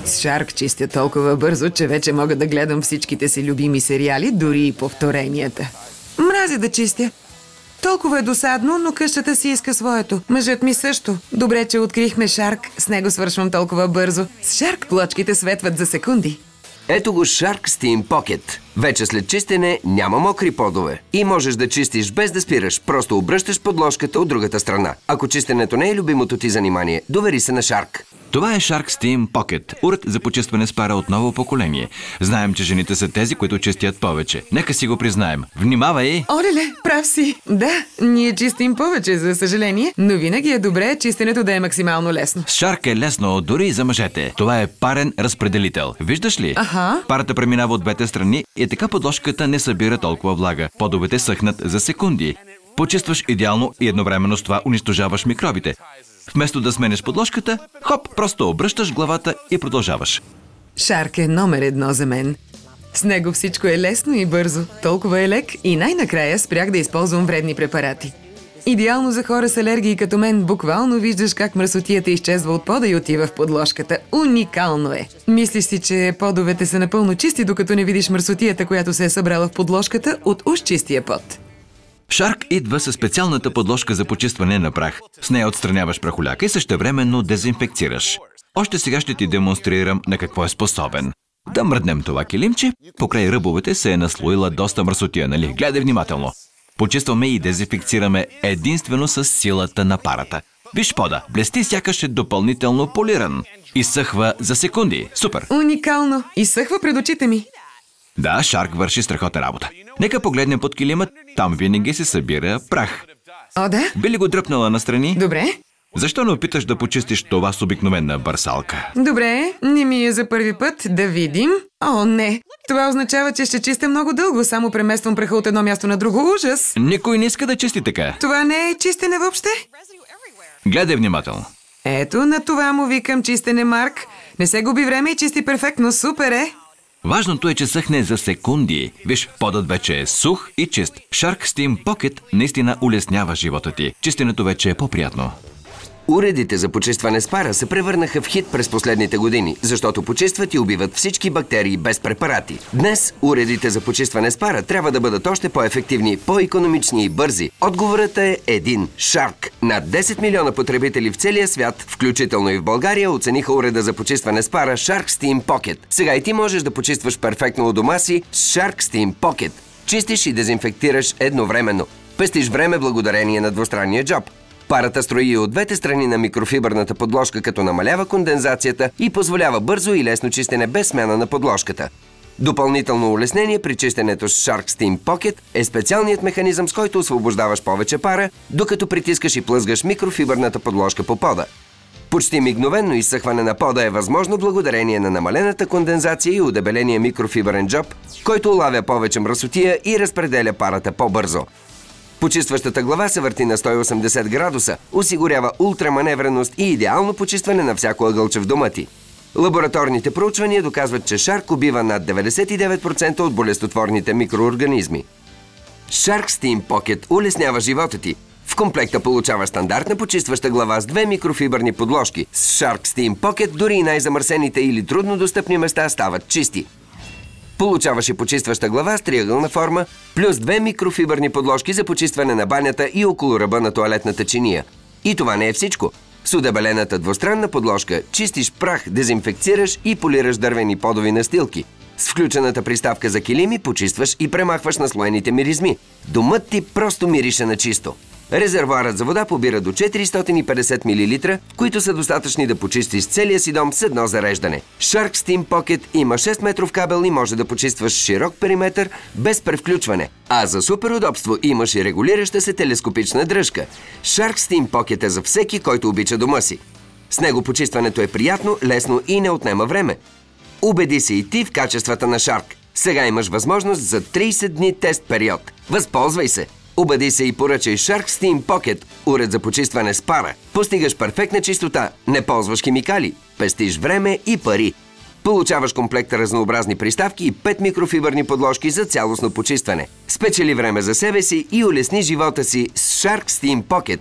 С Shark чистя толкова бързо, че вече мога да гледам всичките си любими сериали, дори и повторенията. Мразя да чистя. Толкова е досадно, но къщата си иска своето. Мъжът ми също. Добре, че открихме Shark. С него свършвам толкова бързо. С Shark плочките светват за секунди. Ето го Shark Steam Pocket. Вече след чистене няма мокри подове. И можеш да чистиш без да спираш. Просто обръщаш подложката от другата страна. Ако чистенето не е любимото ти занимание, довери се на Shark. Това е Shark Steam Pocket, уред за почистване с пара от ново поколение. Знаем, че жените са тези, които чистят повече. Нека си го признаем. Внимавай! Олеле, прав си. Да, ние чистим повече, за съжаление, но винаги е добре чистенето да е максимално лесно. С Shark е лесно дори и за мъжете. Това е парен разпределител. Виждаш ли? Аха. Парата преминава от двете страни и така подложката не събира толкова влага. Подовете съхнат за секунди. Почистваш идеално и едновременно с това унищожаваш микробите. Вместо да сменеш подложката, хоп, просто обръщаш главата и продължаваш. Shark е номер едно за мен. С него всичко е лесно и бързо. Толкова е лек и най-накрая спрях да използвам вредни препарати. Идеално за хора с алергии като мен. Буквално виждаш как мръсотията изчезва от пода и отива в подложката. Уникално е! Мислиш си, че подовете са напълно чисти, докато не видиш мръсотията, която се е събрала в подложката от уж чистия под. Shark идва със специалната подложка за почистване на прах. С нея отстраняваш прахоляка и същевременно дезинфекцираш. Още сега ще ти демонстрирам на какво е способен. Да мръднем това килимче. Покрай ръбовете се е наслоила доста мръсотия, нали? Гледай внимателно. Почистваме и дезинфекцираме единствено с силата на парата. Виж пода, блести сякаш е допълнително полиран. Изсъхва за секунди. Супер! Уникално! Изсъхва пред очите ми. Да, Shark върши страхотна работа. Нека погледнем под килима, там винаги се събира прах. О, да? Би ли го дръпнала настрани? Добре. Защо не опиташ да почистиш това с обикновена бърсалка? Добре, не ми е за първи път. Да видим. О, не. Това означава, че ще чистя много дълго. Само премествам праха от едно място на друго. Ужас! Никой не иска да чисти така. Това не е чистене въобще. Гледай внимателно. Ето, на това му викам чистене, Марк. Не се губи време и чисти перфектно. Супер е! Важното е, че съхне за секунди. Виж, подът вече е сух и чист. Shark Steam Pocket наистина улеснява живота ти. Чистенето вече е по-приятно. Уредите за почистване с пара се превърнаха в хит през последните години, защото почистват и убиват всички бактерии без препарати. Днес уредите за почистване с пара трябва да бъдат още по-ефективни, по-икономични и бързи. Отговорът е един – Shark. Над 10 милиона потребители в целия свят, включително и в България, оцениха уреда за почистване с пара Shark Steam Pocket. Сега и ти можеш да почистваш перфектно у дома си с Shark Steam Pocket. Чистиш и дезинфектираш едновременно. Пестиш време благодарение на двустранния джоб. Парата строи от двете страни на микрофибърната подложка, като намалява кондензацията и позволява бързо и лесно чистене без смяна на подложката. Допълнително улеснение при чистенето с Shark Steam Pocket е специалният механизъм, с който освобождаваш повече пара, докато притискаш и плъзгаш микрофибърната подложка по пода. Почти мигновенно изсъхване на пода е възможно благодарение на намалената кондензация и удебеления микрофибърен джоб, който улавя повече мръсотия и разпределя парата по-бързо. Почистващата глава се върти на 180 градуса, осигурява ултраманевреност и идеално почистване на всяко ъгълче в дома ти. Лабораторните проучвания доказват, че Shark убива над 99% от болестотворните микроорганизми. Shark Steam Pocket улеснява живота ти. В комплекта получава стандартна почистваща глава с две микрофибърни подложки. С Shark Steam Pocket дори и най-замърсените или труднодостъпни места стават чисти. Получаваш и почистваща глава с триъгълна форма, плюс две микрофибърни подложки за почистване на банята и около ръба на тоалетната чиния. И това не е всичко. С удебелената двустранна подложка чистиш прах, дезинфекцираш и полираш дървени подови настилки. С включената приставка за килими почистваш и премахваш наслоените миризми. Домът ти просто мирише на чисто. Резервоарът за вода побира до 450 мл, които са достатъчни да почистиш целия си дом с едно зареждане. Shark Steam Pocket има 6 метров кабел и може да почистваш широк периметър без превключване. А за супер удобство имаш и регулираща се телескопична дръжка. Shark Steam Pocket е за всеки, който обича дома си. С него почистването е приятно, лесно и не отнема време. Убеди се и ти в качествата на Shark. Сега имаш възможност за 30 дни тест период. Възползвай се! Убеди се и поръчай Shark Steam Pocket, уред за почистване с пара. Постигаш перфектна чистота, не ползваш химикали, пестиш време и пари. Получаваш комплект разнообразни приставки и 5 микрофибърни подложки за цялостно почистване. Спечели време за себе си и улесни живота си с Shark Steam Pocket.